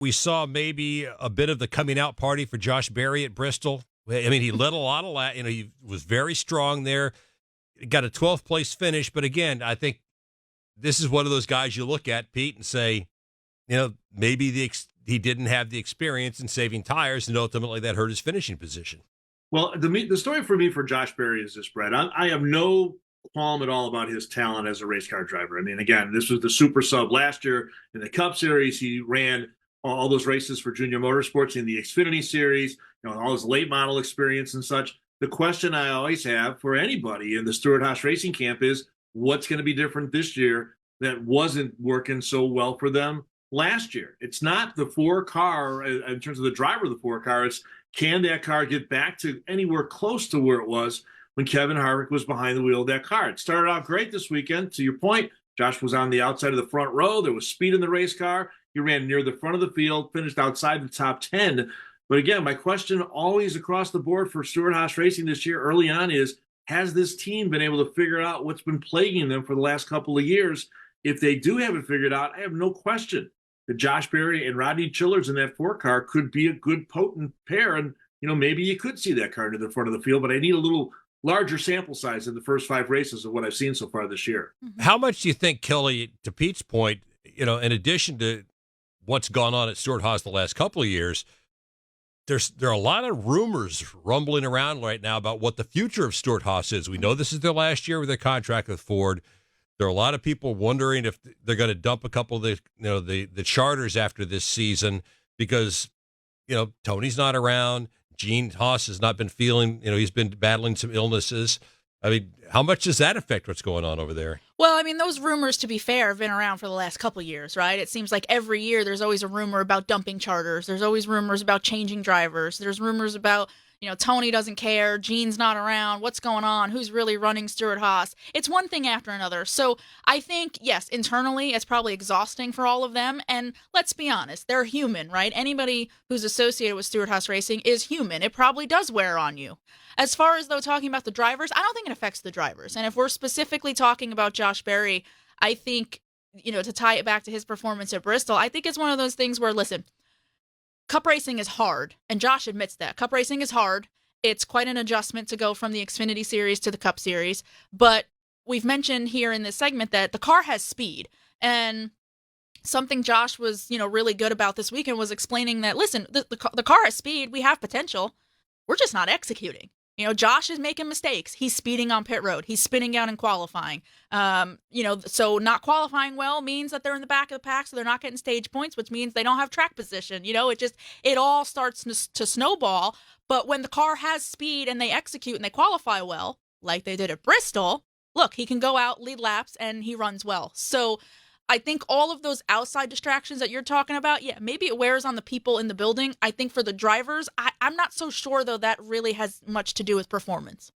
we saw maybe a bit of the coming out party for Josh Berry at Bristol. I mean, he led a lot of he was very strong there. Got a 12th place finish, but again, I think this is one of those guys you look at, Pete, and say, maybe he didn't have the experience in saving tires, and ultimately that hurt his finishing position. Well, the story for me for Josh Berry is this, Brett. I have no qualm at all about his talent as a race car driver. I mean, again, this was the super sub last year in the Cup Series. He ran all those races for Junior Motorsports in the Xfinity Series, all his late model experience and such. The question I always have for anybody in the Stewart-Haas Racing camp is, what's going to be different this year that wasn't working so well for them last year? It's not the 4-car in terms of the driver of the 4-car. It's, can that car get back to anywhere close to where it was when Kevin Harvick was behind the wheel of that car? It started out great this weekend. To your point, Josh was on the outside of the front row. There was speed in the race car. He ran near the front of the field, finished outside the top 10. But again, my question always across the board for Stewart-Haas Racing this year early on is, has this team been able to figure out what's been plaguing them for the last couple of years? If they do have it figured out, I have no question that Josh Berry and Rodney Childers in that 4-car could be a good potent pair. And, maybe you could see that car to the front of the field, but I need a little larger sample size in the first 5 races of what I've seen so far this year. How much do you think, Kelly, to Pete's point, in addition to what's gone on at Stewart-Haas the last couple of years, there are a lot of rumors rumbling around right now about what the future of Stewart-Haas is. We know this is their last year with their contract with Ford. There are a lot of people wondering if they're going to dump a couple of the charters after this season because, Tony's not around. Gene Haas has not been feeling, he's been battling some illnesses. I mean, how much does that affect what's going on over there? Well, I mean, those rumors, to be fair, have been around for the last couple of years, right? It seems like every year there's always a rumor about dumping charters. There's always rumors about changing drivers. There's rumors about, Tony doesn't care, Gene's not around, what's going on, who's really running Stewart-Haas. It's one thing after another. So I think, yes, internally it's probably exhausting for all of them. And let's be honest, they're human, right? Anybody who's associated with Stewart-Haas Racing is human. It probably does wear on you. As far as, though, talking about the drivers, I don't think it affects the drivers. And if we're specifically talking about Josh Berry, I think, to tie it back to his performance at Bristol, I think it's one of those things where, listen, Cup racing is hard, and Josh admits that. Cup racing is hard. It's quite an adjustment to go from the Xfinity Series to the Cup Series, but we've mentioned here in this segment that the car has speed, and something Josh was, really good about this weekend was explaining that, listen, the car has speed, we have potential, we're just not executing. Josh is making mistakes. He's speeding on pit road. He's spinning out in qualifying. So not qualifying well means that they're in the back of the pack, so they're not getting stage points, which means they don't have track position. It all starts to snowball. But when the car has speed and they execute and they qualify well, like they did at Bristol, look, he can go out, lead laps, and he runs well. So I think all of those outside distractions that you're talking about, yeah, maybe it wears on the people in the building. I think for the drivers, I'm not so sure, though, that really has much to do with performance.